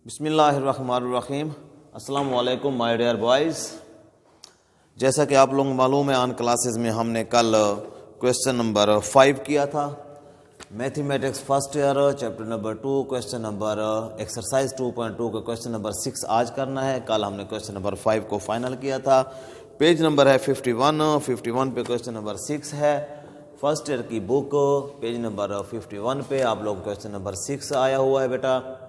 बिस्मिल्लाहिर्रहमानिर्रहीम। अस्सलाम वालेकुम माय डियर बॉयज़। जैसा कि आप लोग मालूम है, ऑन क्लासेस में हमने कल क्वेश्चन नंबर 5 किया था, mathematics first year chapter number 2 question number exercise 2.2 का क्वेश्चन नंबर 6 आज करना है। कल हमने क्वेश्चन नंबर 5 को फाइनल किया था। पेज नंबर है 51 पे क्वेश्चन नंबर 6 है। फर्स्ट ईयर की बुक पेज नंबर 51 पे आप लोग क्वेश्चन नंबर 6 आया हुआ है बेटा।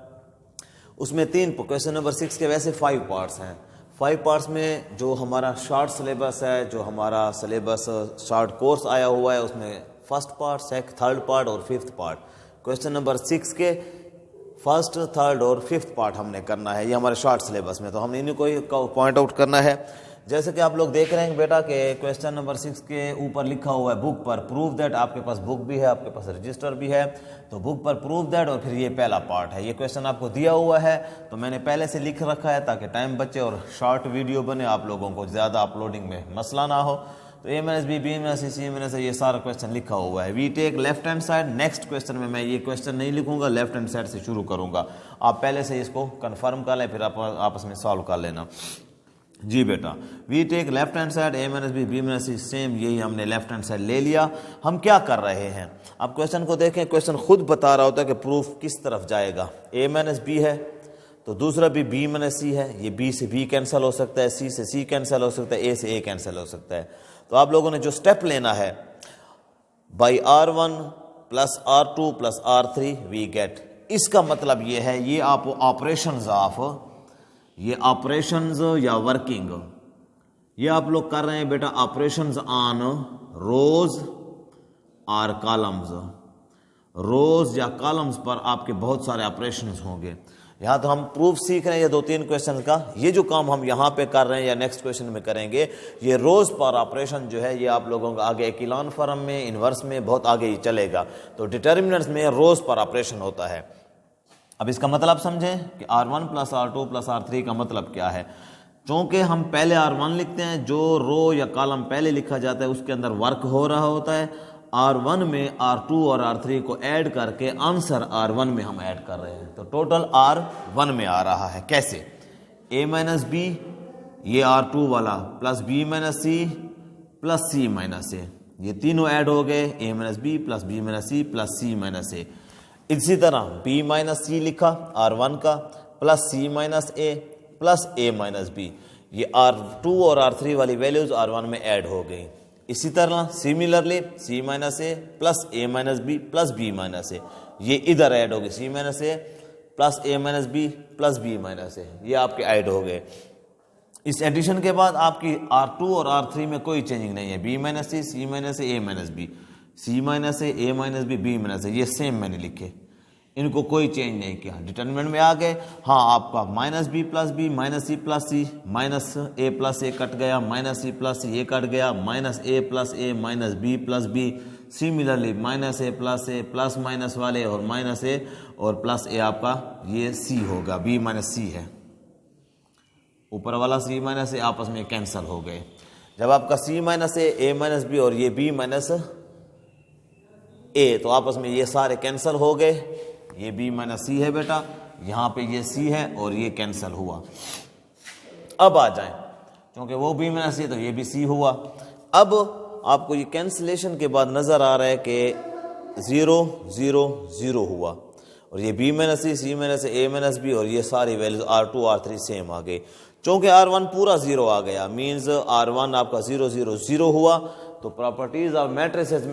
उसमें क्वेश्चन नंबर 6 के वैसे 5 पार्ट्स हैं। 5 पार्ट्स में जो हमारा शॉर्ट सिलेबस है, जो हमारा सिलेबस शॉर्ट कोर्स आया हुआ है, उसमें फर्स्ट पार्ट, थर्ड पार्ट और फिफ्थ पार्ट। क्वेश्चन नंबर 6 के फर्स्ट, थर्ड और फिफ्थ पार्ट हमने करना है, ये हमारे शॉर्ट सिलेबस में, तो हमने इन्हीं को पॉइंट आउट करना है। जैसे कि आप लोग देख रहे हैं बेटा कि क्वेश्चन नंबर 6 के ऊपर लिखा हुआ है बुक पर प्रूव दैट। आपके पास बुक भी है, आपके पास रजिस्टर भी है, तो बुक पर प्रूव दैट और फिर ये पहला पार्ट है। ये क्वेश्चन आपको दिया हुआ है तो मैंने पहले से लिख रखा है ताकि टाइम बचे और शॉर्ट वीडियो बने, आप लोगों को ज़्यादा अपलोडिंग में मसला ना हो। तो A-B, B-C, C-, ये सारा क्वेश्चन लिखा हुआ है। We take left hand side. Next question में मैं ये क्वेश्चन नहीं लिखूंगा, लेफ्ट हैंड साइड से शुरू करूंगा। आप पहले से इसको कंफर्म कर लें, फिर आप आपस में सॉल्व कर लेना। जी बेटा, we take left hand side A-B, B-C, same यही हमने लेफ्ट हैंड साइड ले लिया। हम क्या कर रहे हैं, आप क्वेश्चन को देखें, क्वेश्चन खुद बता रहा होता है कि प्रूफ किस तरफ जाएगा। A-B है तो दूसरा भी B-C है, ये B से B कैंसिल हो सकता है, C से C कैंसिल हो सकता है, A से A कैंसिल हो सकता है। तो आप लोगों ने जो स्टेप लेना है, by R1 plus R2 plus R3 we get, इसका मतलब ये है, ये आप ऑपरेशंस ऑफ, ये ऑपरेशंस या वर्किंग, ये आप लोग कर रहे हैं बेटा ऑपरेशंस ऑन रोज और कॉलम्स। रोज या कॉलम्स पर आपके बहुत सारे ऑपरेशंस होंगे। यहाँ तो हम प्रूफ सीख रहे हैं ये 2-3 क्वेश्चन का। ये जो काम हम यहाँ पे कर रहे हैं या नेक्स्ट क्वेश्चन में करेंगे, ये रोज पर ऑपरेशन जो है, ये आप लोगों का आगे इक्विलान फॉर्म में, इनवर्स में बहुत आगे ही चलेगा। तो डिटर्मिनेंट्स में रोज पर ऑपरेशन होता है। अब इसका मतलब समझें कि R1 plus R2 plus R3 का मतलब क्या है। चूँकि हम पहले R1 लिखते हैं, जो रो या कॉलम पहले लिखा जाता है उसके अंदर वर्क हो रहा होता है। R1 में R2 और R3 को ऐड करके आंसर R1 में हम ऐड कर रहे हैं, तो टोटल R1 में आ रहा है। कैसे, A-B ये R2 वाला प्लस B-C प्लस C-A, ये तीनों ऐड हो गए, A-B plus B-C plus C-A। इसी तरह B-C लिखा R1 का प्लस C-A प्लस A-B, ये R2 और R3 वाली वैल्यूज R1 में ऐड हो गई। इसी तरह similarly C-A plus A-B plus B-A, ये इधर ऐड हो गए, C-A plus A-B plus B-A, ये आपके ऐड हो गए। इस एडिशन के बाद आपकी R2 और R3 में कोई चेंजिंग नहीं है। B-C, C-A, A-B, C-A, A-B, B-A, ये सेम मैंने लिखे, इनको कोई चेंज नहीं किया। डिटरमिनेंट में आ गए। हाँ, आपका -B plus B, -C plus C, -A plus A cut गया, -C प्लस C ये कट गया, -A plus A, -B plus B, similarly -A plus A plus minus वाले और -A और प्लस A आपका ये C होगा, B-C है, ऊपर वाला C-A आपस में कैंसिल हो गए। जब आपका C-A, A-B और ये B-A तो आपस में ये सारे कैंसिल हो गए। ये B-C है बेटा, यहाँ पे ये C है और ये कैंसिल हुआ। अब आ जाएं, क्योंकि वो B-C तो ये भी C हुआ। अब आपको ये कैंसिलेशन के बाद नजर आ रहा है कि 0 0 0 हुआ और ये B-C, C-A, A-B और ये सारी वैल्यूज R2 R3 सेम आ गई। चूँकि R1 पूरा 0 आ गया, मीन्स R1 आपका 0 0 0 हुआ। तो प्रॉपर्टीज ऑफ मैट्रिसेस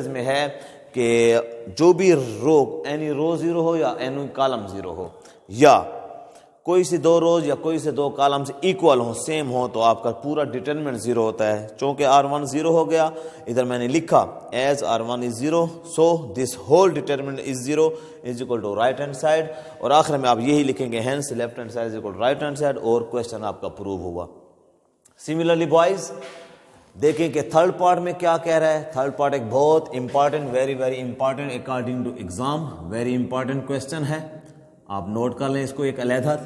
में है कि जो भी रो, एनी रो 0 हो या एनी कॉलम 0 हो, या कोई से 2 रोज या कोई से 2 कॉलम्स इक्वल हो, सेम हो, तो आपका पूरा डिटरमिनेंट 0 होता है। चूँकि R1 0 हो गया, इधर मैंने लिखा as R1 is 0 so this whole determinant is 0 is equal to right hand side, और आखिर में आप यही लिखेंगे hence left hand side is equal to right hand side, और क्वेश्चन आपका प्रूव हुआ। सिमिलरली बॉयज देखें कि थर्ड पार्ट में क्या कह रहा है। थर्ड पार्ट एक बहुत important, very very important according to exam, very important question है। आप नोट कर लें इसको एक अलहदा।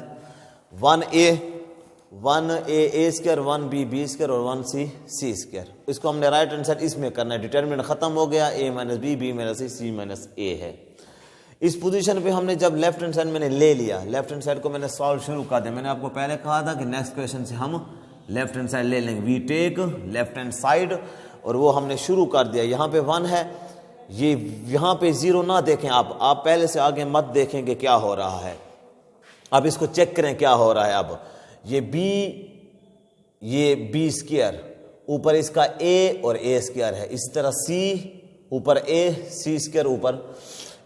1A square, 1B B square और 1C C स्क्वायर, इसको हमने राइट हैंड साइड इसमें करना है। डिटरमिनेंट खत्म हो गया, A-B, B-C, C-A है। इस पोजीशन पे हमने जब लेफ्ट हैंड साइड मैंने ले लिया, लेफ्ट हैंड साइड को मैंने सॉल्व शुरू कर दिया। मैंने आपको पहले कहा था कि नेक्स्ट क्वेश्चन से हम लेफ्ट हैंड साइड ले लेंगे, we take left hand side, और वो हमने शुरू कर दिया। यहाँ पे 1 है, ये यहाँ पे 0 ना देखें आप पहले से आगे मत देखेंगे क्या हो रहा है, अब इसको चेक करें क्या हो रहा है। अब ये बी स्क्वायर, ऊपर इसका ए और ए स्क्वायर है, इसी तरह सी ऊपर ए, सी स्क्वायर ऊपर,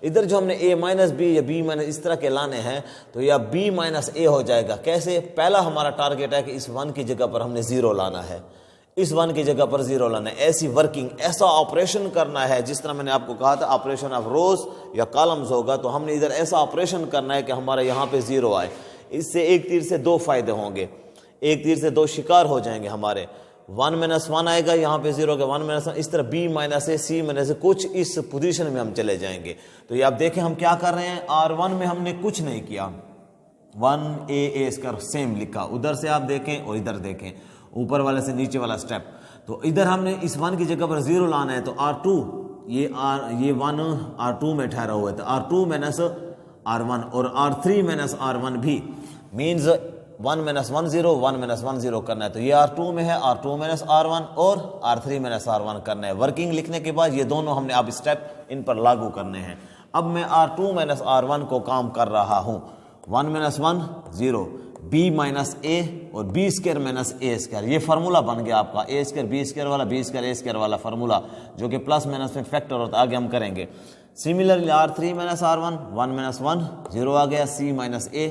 इधर जो हमने a माइनस बी या b माइनस इस तरह के लाने हैं तो या b माइनस ए हो जाएगा। कैसे? पहला हमारा टारगेट है कि इस 1 की जगह पर हमने 0 लाना है, इस 1 की जगह पर 0 लाना है। ऐसी वर्किंग, ऐसा ऑपरेशन करना है जिस तरह मैंने आपको कहा था ऑपरेशन ऑफ रोज या कॉलम्स होगा, तो हमने इधर ऐसा ऑपरेशन करना है कि हमारा यहाँ पे 0 आए। इससे एक तीर से 2 फायदे होंगे, एक तीर से 2 शिकार हो जाएंगे हमारे। 1 माइनस 1 आएगा यहाँ पे 0 का 1 माइनस 1, इस तरह b माइनस ए, सी माइनस ए, कुछ इस पोजीशन में हम चले जाएंगे। तो ये आप देखें हम क्या कर रहे हैं, R1 में हमने कुछ नहीं किया, 1a इसका सेम लिखा, उधर से आप देखें और इधर देखें, ऊपर वाले से नीचे वाला स्टेप। तो इधर हमने इस 1 की जगह पर 0 लाना है, तो R2 ये 1 R2 में ठहरा हुआ है, तो R2 माइनस R1 और R3 माइनस R1 भी मीन्स 1 माइनस 1 0, 1 माइनस 1 0 करना है। तो ये R2 में है, R2 माइनस R1 और R3 माइनस R1 करना है। वर्किंग लिखने के बाद ये दोनों हमने अब स्टेप इन पर लागू करने हैं। अब मैं R2 माइनस R1 को काम कर रहा हूँ, 1 माइनस 1 0, b माइनस ए और b स्क्वायर माइनस ए स्क्वायर, ये फार्मूला बन गया आपका a स्क्वायर b स्क्वायर वाला, b स्क्वायर a स्क्वायर वाला फार्मूला, जो कि प्लस माइनस में फैक्टर होता है, आगे हम करेंगे। Similarly R3 minus R1, 1 minus 1 0 आ गया, c माइनस ए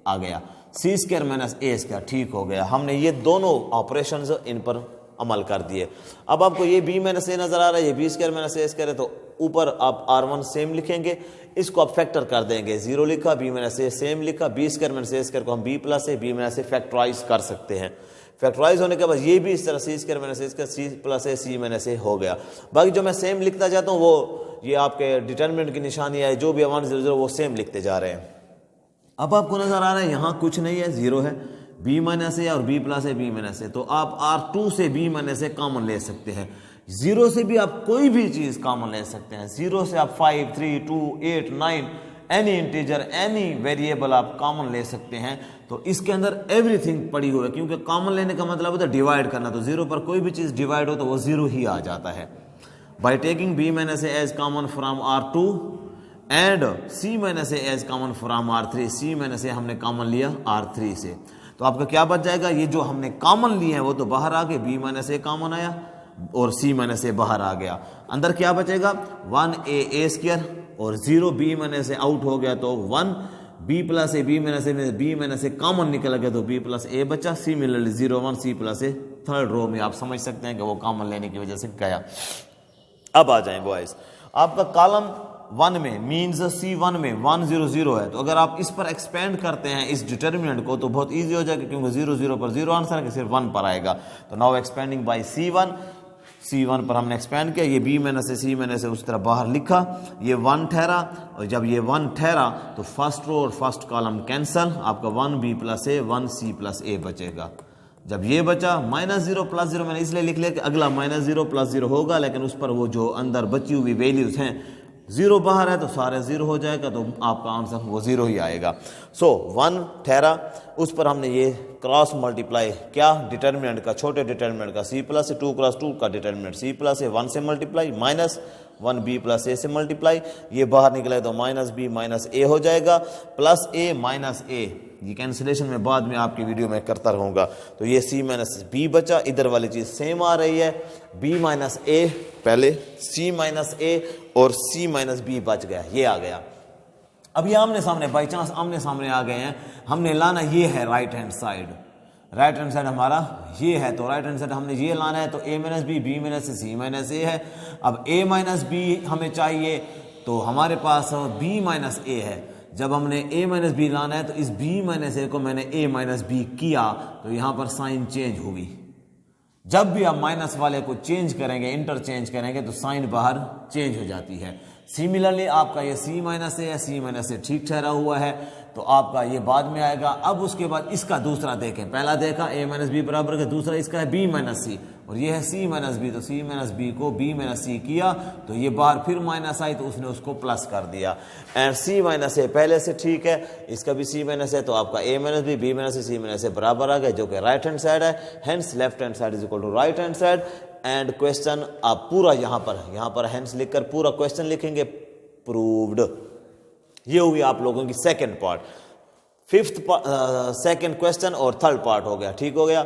आ गया, सी स्क्वायर माइनस ए स्क्वायर, ठीक हो गया। हमने ये दोनों ऑपरेशंस इन पर अमल कर दिए। अब आपको ये b माइनस ए नजर आ रहा है, ये b स्क्वायर माइनस ए स्क्वायर है, तो ऊपर आप R1 सेम लिखेंगे, इसको आप फैक्टर कर देंगे, 0 लिखा, b माइनस ए सेम लिखा, b स्क्वायर माइनस ए स्क्वायर को हम b प्लस ए, b माइनस ए फैक्टराइज कर सकते हैं। फैक्टराइज होने के बाद ये भी इस तरह सी स्क्वायर माइनस ए स्क्वायर, सी प्लस ए, सी माइनस ए हो गया। बाकी जो मैं सेम लिखता जाता हूँ वो ये आपके डिटर्मिनेंट की निशानी है, जो भी 1 0 0 वो सेम लिखते जा रहे हैं। अब आपको नजर आ रहा है यहाँ कुछ नहीं है, 0 है, b माइनस ए और b प्लस ए, b माइनस ए, तो आप R2 से b माइनस ए कॉमन ले सकते हैं। 0 से भी आप कोई भी चीज कॉमन ले सकते हैं, 0 से आप 5 3 2 8 9 एनी इंटीजर, एनी वेरिएबल आप कॉमन ले सकते हैं। तो इसके अंदर एवरीथिंग पड़ी हुई है, क्योंकि कॉमन लेने का मतलब होता है डिवाइड करना, तो 0 पर कोई भी चीज डिवाइड हो तो वो 0 ही आ जाता है। By taking b minus a as common from R2 and c minus a as common from R3, c minus a हमने कॉमन लिया R3 से, तो आपका क्या बच जाएगा, ये जो हमने कॉमन लिए हैं वो तो बाहर आ गए, b माइनस ए कॉमन आया और c माइनस ए बाहर आ गया। अंदर क्या बचेगा, 1a स्क्वायर और 0 b माइनस ए आउट हो गया, तो 1 b प्लस ए, b माइनस ए में b माइनस ए कॉमन निकल गया, तो b प्लस ए बचा। सिमिलरली 0 1 c प्लस ए, थर्ड रो में आप समझ सकते हैं कि वो कॉमन लेने की वजह से गया। अब आ जाएं बॉयज, आपका कॉलम 1 में मीन्स C1 में 1 0 0 है, तो अगर आप इस पर एक्सपेंड करते हैं इस डिटर्मिनेंट को तो बहुत इजी हो जाएगा, क्योंकि 0 0 पर 0 आंसर है कि सिर्फ 1 पर आएगा। तो नाउ एक्सपेंडिंग बाय C1 पर हमने एक्सपेंड किया, ये b माइनस से c माइनस से उस तरह बाहर लिखा, ये 1 ठहरा, और जब ये 1 ठहरा तो फर्स्ट रो और फर्स्ट कॉलम कैंसल, आपका 1b प्लस ए 1c प्लस ए बचेगा। जब ये बचा माइनस 0 प्लस 0, मैंने इसलिए लिख लिया कि अगला माइनस 0 प्लस 0 होगा, लेकिन उस पर वो जो अंदर बची हुई वैल्यूज हैं, 0 बाहर है तो सारे 0 हो जाएगा, तो आपका आंसर वो 0 ही आएगा। सो 1 ठहरा, उस पर हमने ये क्रॉस मल्टीप्लाई क्या, डिटर्मिनेंट का, छोटे डिटर्मिनेंट का c प्लस ए, 2 क्रॉस 2 का डिटर्मिनेंट c प्लस ए 1 से मल्टीप्लाई माइनस 1b प्लस ए से मल्टीप्लाई, ये बाहर निकले तो माइनस b माइनस ए हो जाएगा, प्लस ए माइनस ए, ये कैंसिलेशन में बाद में आपकी वीडियो में करता रहूंगा। तो ये c माइनस b बचा, इधर वाली चीज सेम आ रही है, b माइनस ए पहले, c माइनस ए और c माइनस b बच गया, ये आ गया। अब ये आमने सामने, बाई चांस आमने सामने आ गए हैं, हमने लाना ये है right hand side, right hand side हमारा ये है, तो राइट हैंड साइड हमने ये लाना है, तो a minus b, b minus c minus a है। अब a माइनस बी हमें चाहिए, तो हमारे पास b माइनस ए है, जब हमने a माइनस बी लाना है तो इस b माइनस ए को मैंने a माइनस बी किया, तो यहाँ पर साइन चेंज होगी। जब भी आप माइनस वाले को चेंज करेंगे, इंटरचेंज करेंगे, तो साइन बाहर चेंज हो जाती है। सिमिलरली आपका ये सी माइनस ए है, सी माइनस ए ठीक ठहरा हुआ है, तो आपका ये बाद में आएगा। अब उसके बाद इसका दूसरा देखें, पहला देखा ए माइनस बी बराबर के, दूसरा इसका है बी माइनस सी, और ये है सी माइनस बी, तो सी माइनस बी को बी माइनस सी किया तो ये बाहर फिर माइनस आई तो उसने उसको प्लस कर दिया। एंड सी माइनस ए पहले से ठीक है, इसका भी सी माइनस है, तो आपका A minus B minus C minus A बराबर आ गया, जो कि राइट हैंड साइड है। Hence left hand side is equal to right hand side. And question आप पूरा यहाँ पर हेंस लिखकर पूरा क्वेश्चन लिखेंगे, प्रूव्ड। ये हुई आप लोगों की सेकंड पार्ट, सेकंड क्वेश्चन और थर्ड पार्ट हो गया, ठीक हो गया।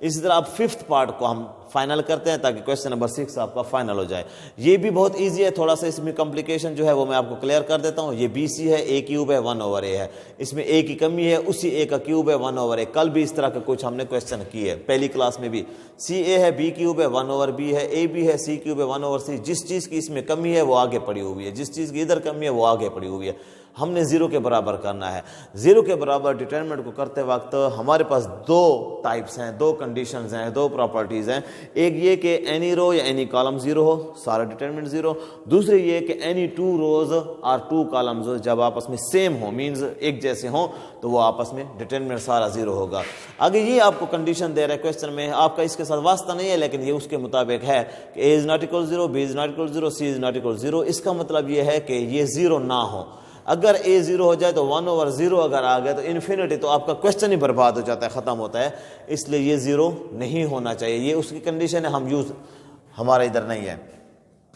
इसी तरह अब फिफ्थ पार्ट को हम फाइनल करते हैं ताकि क्वेश्चन नंबर 6 आपका फाइनल हो जाए। ये भी बहुत इजी है, थोड़ा सा इसमें कॉम्प्लिकेशन जो है वो मैं आपको क्लियर कर देता हूँ। ये BC है, A क्यूब है, 1/a है, इसमें A की कमी है, उसी A का क्यूब है, 1/a। कल भी इस तरह के कुछ हमने क्वेश्चन किए पहली क्लास में भी। CA है, B क्यूब है, 1/b है, AB है, C क्यूब है, 1/c। जिस चीज़ की इसमें कमी है वो आगे पड़ी हुई है, जिस चीज़ की इधर कमी है वो आगे पड़ी हुई है। हमने 0 के बराबर करना है। 0 के बराबर डिटरमिनेंट को करते वक्त हमारे पास दो टाइप्स हैं, दो कंडीशंस हैं, दो प्रॉपर्टीज हैं। एक ये कि एनी रो या एनी कॉलम 0 हो, सारा डिटरमिनेंट 0। दूसरी ये कि एनी 2 रोज और 2 कॉलम्स जब आपस में सेम हो, मींस एक जैसे हो, तो वो आपस में डिटरमिनेंट सारा 0 होगा। आगे ये आपको कंडीशन दे रहा है क्वेश्चन में, आपका इसके साथ वास्ता नहीं है, लेकिन ये उसके मुताबिक है कि A is not equal 0, B is not equal 0, C is not equal 0। इसका मतलब ये है कि ये 0 ना हो। अगर A 0 हो जाए तो 1/0 अगर आ गया तो इन्फिनिटी, तो आपका क्वेश्चन ही बर्बाद हो जाता है, ख़त्म होता है। इसलिए ये 0 नहीं होना चाहिए, ये उसकी कंडीशन है, हम यूज़ हमारा इधर नहीं है।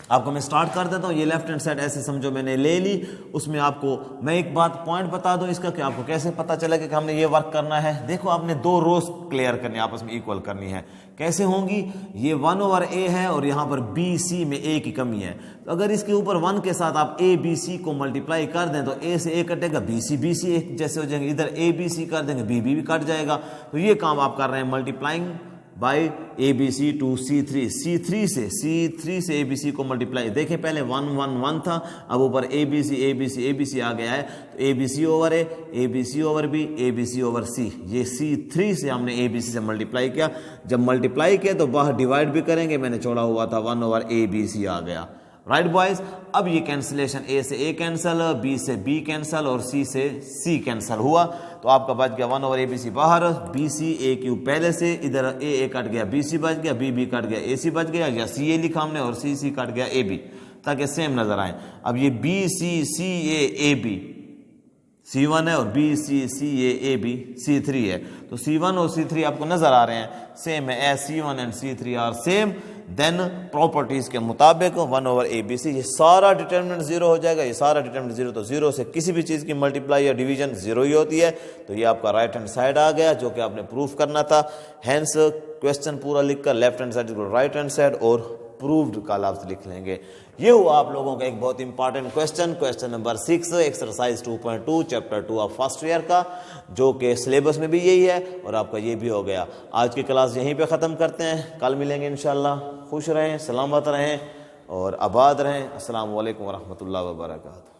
आपको मैं स्टार्ट कर देता हूँ। ये लेफ्ट हैंड साइड ऐसे समझो मैंने ले ली, उसमें आपको मैं एक बात पॉइंट बता दूं इसका कि आपको कैसे पता चलेगा कि हमने ये वर्क करना है। देखो आपने 2 रोज क्लियर करनी, आपस में इक्वल करनी है। कैसे होंगी? ये 1/a है और यहाँ पर BC में A की कमी है, तो अगर इसके ऊपर 1 के साथ आप ABC को मल्टीप्लाई कर दें तो A से A कटेगा, BC एक जैसे हो जाएंगे, इधर ABC कर देंगे, BB भी कट जाएगा। तो ये काम आप कर रहे हैं multiplying by ABC to C3 से ABC को मल्टीप्लाई। देखें पहले 1 1 1 था, अब ऊपर ABC आ गया है, तो ABC/A, ABC/B, ये C3 से हमने ABC से मल्टीप्लाई किया। जब मल्टीप्लाई किया तो बाहर डिवाइड भी करेंगे, मैंने छोड़ा हुआ था 1/ABC आ गया। राइट बॉयज, अब ये कैंसिलेशन A से A कैंसल, B से B कैंसल और C से C कैंसल हुआ, तो आपका बच गया 1/ABC बाहर, BC A क्यूब पहले से, इधर A कट गया, BC बच गया, B कट गया, AC बच गया, या CA लिखा हमने और C कट गया AB, ताकि सेम नजर आए। अब ये BCCAAB C1 है और BCCAAB C3 है, तो C1 और C3 आपको नजर आ रहे हैं सेम है, C1 and C3 are same. Then properties के मुताबिक 1/ABC, ये सारा डिटरमिनेंट 0 हो जाएगा, ये सारा डिटरमिनेंट 0, तो 0 से किसी भी चीज की मल्टीप्लाई या डिवीजन 0 ही होती है। तो ये आपका राइट हैंड साइड आ गया, जो कि आपने प्रूफ करना था। हेंस क्वेश्चन पूरा लिखकर left hand side right hand side और प्रूव्ड का लफ्ज लिख लेंगे। ये हुआ आप लोगों का एक बहुत important question number 6, exercise 2.2 chapter 2 of first year का, जो कि सिलेबस में भी यही है और आपका ये भी हो गया। आज की क्लास यहीं पे ख़त्म करते हैं, कल मिलेंगे इंशाल्लाह। खुश रहें, सलामत रहें और आबाद रहें। अस्सलाम वालेकुम व रहमतुल्लाहि व बरकातहू।